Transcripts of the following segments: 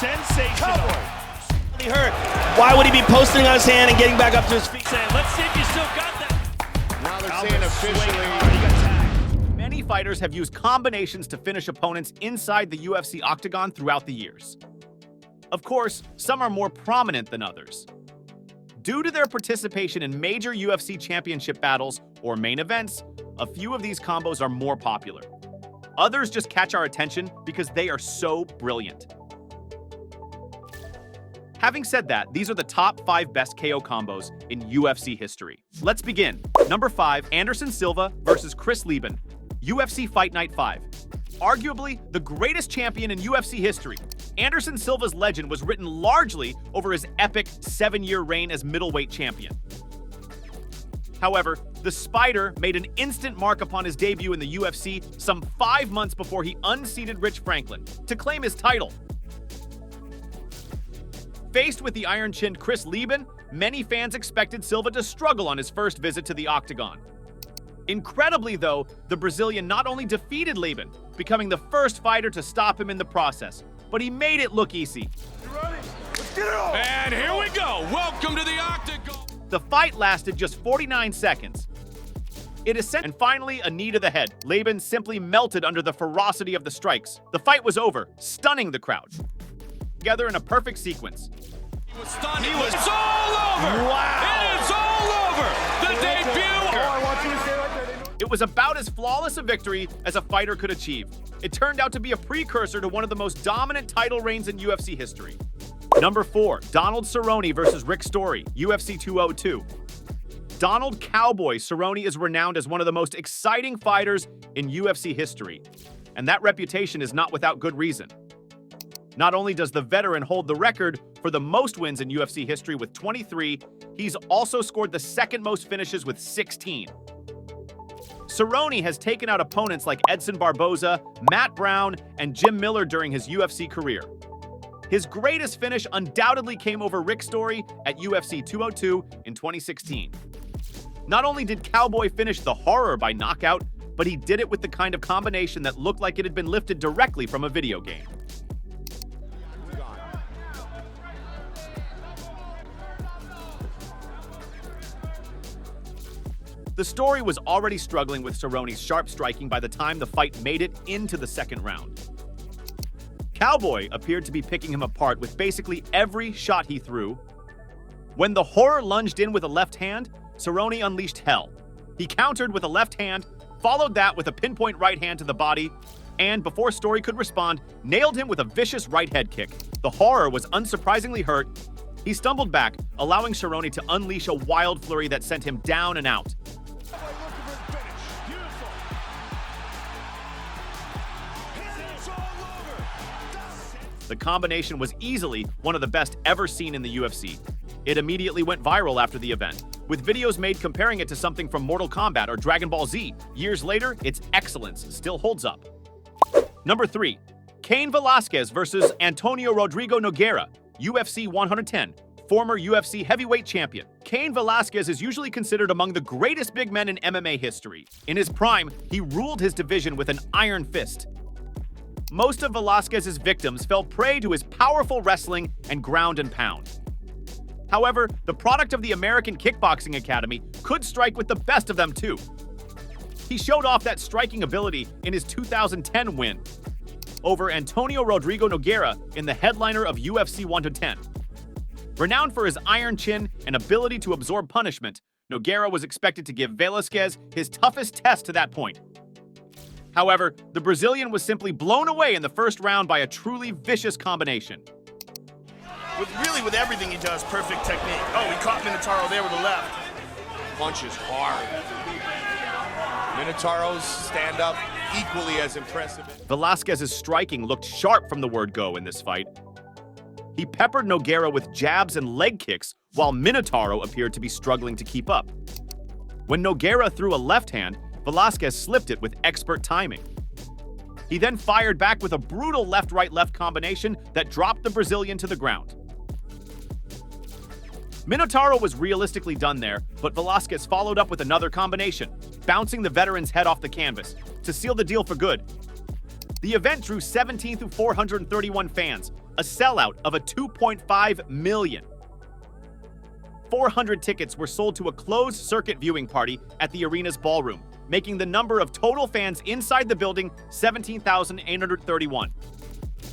Sensational. He hurt. Why would he be posting on his hand and getting back up to his feet? Let's see if you still got that. Now they're saying officially. Many fighters have used combinations to finish opponents inside the UFC octagon throughout the years. Of course, some are more prominent than others. Due to their participation in major UFC championship battles or main events, a few of these combos are more popular. Others just catch our attention because they are so brilliant. Having said that, these are the top 5 best KO combos in UFC history. Let's begin. Number 5, Anderson Silva versus Chris Leben, UFC Fight Night 5. Arguably the greatest champion in UFC history, Anderson Silva's legend was written largely over his epic 7-year reign as middleweight champion. However, the Spider made an instant mark upon his debut in the UFC some 5 months before he unseated Rich Franklin to claim his title. Faced with the iron-chinned Chris Leben, many fans expected Silva to struggle on his first visit to the octagon. Incredibly, though, the Brazilian not only defeated Leben, becoming the first fighter to stop him in the process, but he made it look easy. You ready? Let's get it on! And here we go. Welcome to the octagon. The fight lasted just 49 seconds. It is sent, and finally, a knee to the head. Leben simply melted under the ferocity of the strikes. The fight was over, stunning the crowd. Together in a perfect sequence. He was stunned. It's all over. Wow! It is all over. The debut. It was about as flawless a victory as a fighter could achieve. It turned out to be a precursor to one of the most dominant title reigns in UFC history. Number 4, Donald Cerrone versus Rick Story, UFC 202. Donald Cowboy Cerrone is renowned as one of the most exciting fighters in UFC history, and that reputation is not without good reason. Not only does the veteran hold the record for the most wins in UFC history with 23, he's also scored the second most finishes with 16. Cerrone has taken out opponents like Edson Barboza, Matt Brown, and Jim Miller during his UFC career. His greatest finish undoubtedly came over Rick Story at UFC 202 in 2016. Not only did Cowboy finish the horror by knockout, but he did it with the kind of combination that looked like it had been lifted directly from a video game. The Story was already struggling with Cerrone's sharp striking by the time the fight made it into the second round. Cowboy appeared to be picking him apart with basically every shot he threw. When the horror lunged in with a left hand, Cerrone unleashed hell. He countered with a left hand, followed that with a pinpoint right hand to the body, and before Story could respond, nailed him with a vicious right head kick. The horror was unsurprisingly hurt. He stumbled back, allowing Cerrone to unleash a wild flurry that sent him down and out. The combination was easily one of the best ever seen in the UFC. It immediately went viral after the event, with videos made comparing it to something from Mortal Kombat or Dragon Ball Z. Years later, its excellence still holds up. Number 3, Cain Velasquez versus Antonio Rodrigo Nogueira, UFC 110, former UFC heavyweight champion. Cain Velasquez is usually considered among the greatest big men in MMA history. In his prime, he ruled his division with an iron fist. Most of Velasquez's victims fell prey to his powerful wrestling and ground and pound. However, the product of the American Kickboxing Academy could strike with the best of them too. He showed off that striking ability in his 2010 win over Antonio Rodrigo Nogueira in the headliner of UFC 110. Renowned for his iron chin and ability to absorb punishment, Nogueira was expected to give Velasquez his toughest test to that point. However, the Brazilian was simply blown away in the first round by a truly vicious combination. With everything he does, perfect technique. Oh, he caught Minotauro there with the left. Punches hard. Minotauro's stand-up equally as impressive. Velasquez's striking looked sharp from the word go in this fight. He peppered Nogueira with jabs and leg kicks, while Minotauro appeared to be struggling to keep up. When Nogueira threw a left hand, Velasquez slipped it with expert timing. He then fired back with a brutal left-right-left combination that dropped the Brazilian to the ground. Minotauro was realistically done there, but Velasquez followed up with another combination, bouncing the veteran's head off the canvas to seal the deal for good. The event drew 17,431 fans, a sellout of a 2.5 million. 400 tickets were sold to a closed-circuit viewing party at the arena's ballroom, making the number of total fans inside the building 17,831.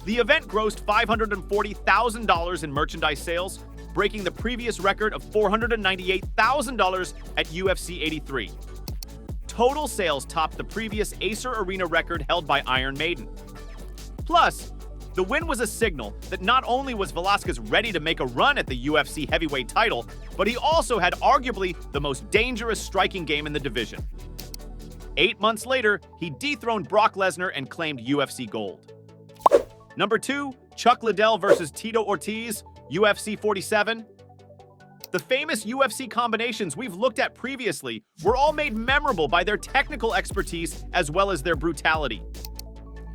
The event grossed $540,000 in merchandise sales, breaking the previous record of $498,000 at UFC 83. Total sales topped the previous Acer Arena record held by Iron Maiden. Plus, the win was a signal that not only was Velasquez ready to make a run at the UFC heavyweight title, but he also had arguably the most dangerous striking game in the division. 8 months later, he dethroned Brock Lesnar and claimed UFC gold. Number 2, Chuck Liddell versus Tito Ortiz, UFC 47. The famous UFC combinations we've looked at previously were all made memorable by their technical expertise as well as their brutality.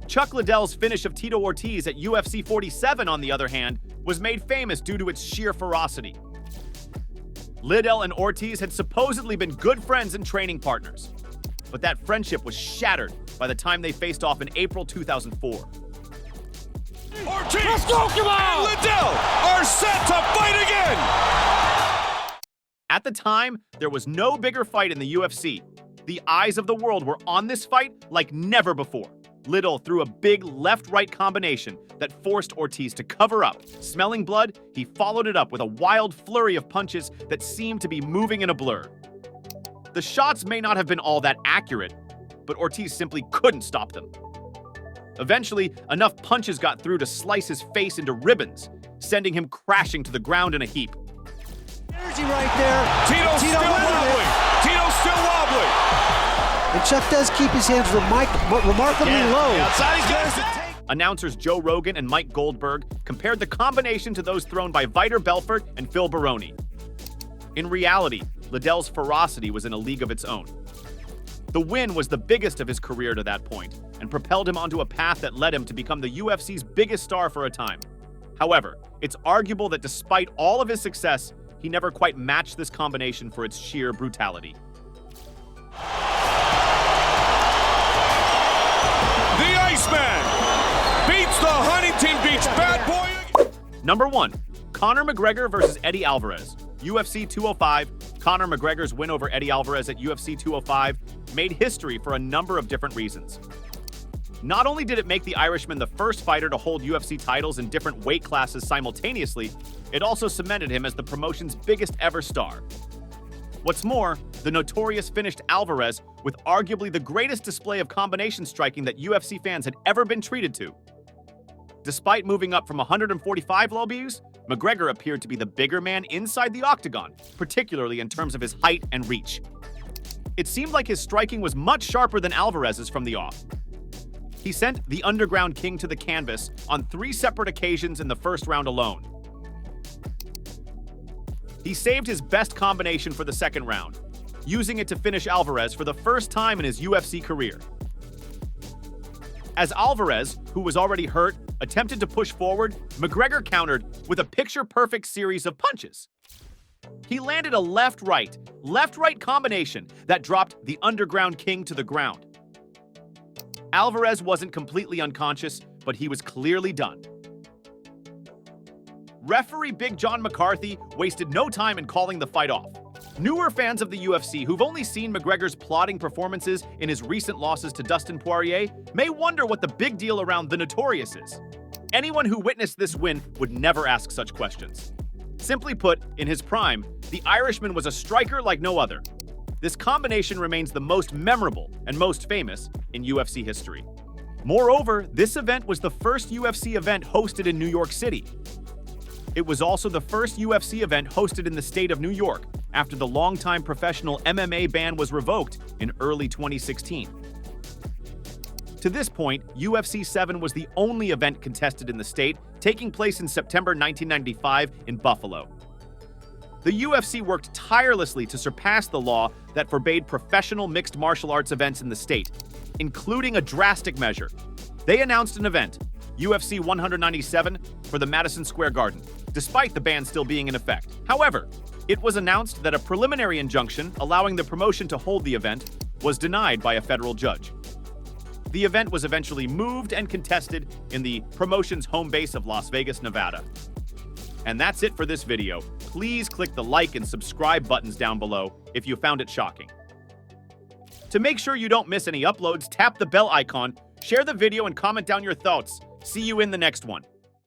Chuck Liddell's finish of Tito Ortiz at UFC 47, on the other hand, was made famous due to its sheer ferocity. Liddell and Ortiz had supposedly been good friends and training partners, but that friendship was shattered by the time they faced off in April 2004. Ortiz, let's go, come on! And Liddell are set to fight again! At the time, there was no bigger fight in the UFC. The eyes of the world were on this fight like never before. Liddell threw a big left-right combination that forced Ortiz to cover up. Smelling blood, he followed it up with a wild flurry of punches that seemed to be moving in a blur. The shots may not have been all that accurate, but Ortiz simply couldn't stop them. Eventually, enough punches got through to slice his face into ribbons, sending him crashing to the ground in a heap. Energy right there. Tito's still wobbly. Tito's still wobbly. And Chuck does keep his hands remarkably low. Outside, he's got his Announcers Joe Rogan and Mike Goldberg compared the combination to those thrown by Vitor Belfort and Phil Baroni. In reality, Liddell's ferocity was in a league of its own. The win was the biggest of his career to that point and propelled him onto a path that led him to become the UFC's biggest star for a time. However, it's arguable that despite all of his success, he never quite matched this combination for its sheer brutality. The Iceman beats the Huntington Beach bad boy. Number 1, Conor McGregor versus Eddie Alvarez. UFC 205, Conor McGregor's win over Eddie Alvarez at UFC 205 made history for a number of different reasons. Not only did it make the Irishman the first fighter to hold UFC titles in different weight classes simultaneously, it also cemented him as the promotion's biggest ever star. What's more, the notorious finished Alvarez with arguably the greatest display of combination striking that UFC fans had ever been treated to. Despite moving up from 145 lbs, McGregor appeared to be the bigger man inside the octagon, particularly in terms of his height and reach. It seemed like his striking was much sharper than Alvarez's from the off. He sent the Underground King to the canvas on 3 separate occasions in the first round alone. He saved his best combination for the second round, using it to finish Alvarez for the first time in his UFC career. As Alvarez, who was already hurt, attempted to push forward, McGregor countered with a picture-perfect series of punches. He landed a left-right combination that dropped the Underground King to the ground. Alvarez wasn't completely unconscious, but he was clearly done. Referee Big John McCarthy wasted no time in calling the fight off. Newer fans of the UFC who've only seen McGregor's plodding performances in his recent losses to Dustin Poirier may wonder what the big deal around the Notorious is. Anyone who witnessed this win would never ask such questions. Simply put, in his prime, the Irishman was a striker like no other. This combination remains the most memorable and most famous in UFC history. Moreover, this event was the first UFC event hosted in New York City. It was also the first UFC event hosted in the state of New York after the longtime professional MMA ban was revoked in early 2016. To this point, UFC 7 was the only event contested in the state, taking place in September 1995 in Buffalo. The UFC worked tirelessly to surpass the law that forbade professional mixed martial arts events in the state, including a drastic measure. They announced an event, UFC 197, for the Madison Square Garden, despite the ban still being in effect. However, it was announced that a preliminary injunction allowing the promotion to hold the event was denied by a federal judge. The event was eventually moved and contested in the promotion's home base of Las Vegas, Nevada. And that's it for this video. Please click the like and subscribe buttons down below if you found it shocking. To make sure you don't miss any uploads, tap the bell icon, share the video, and comment down your thoughts. See you in the next one.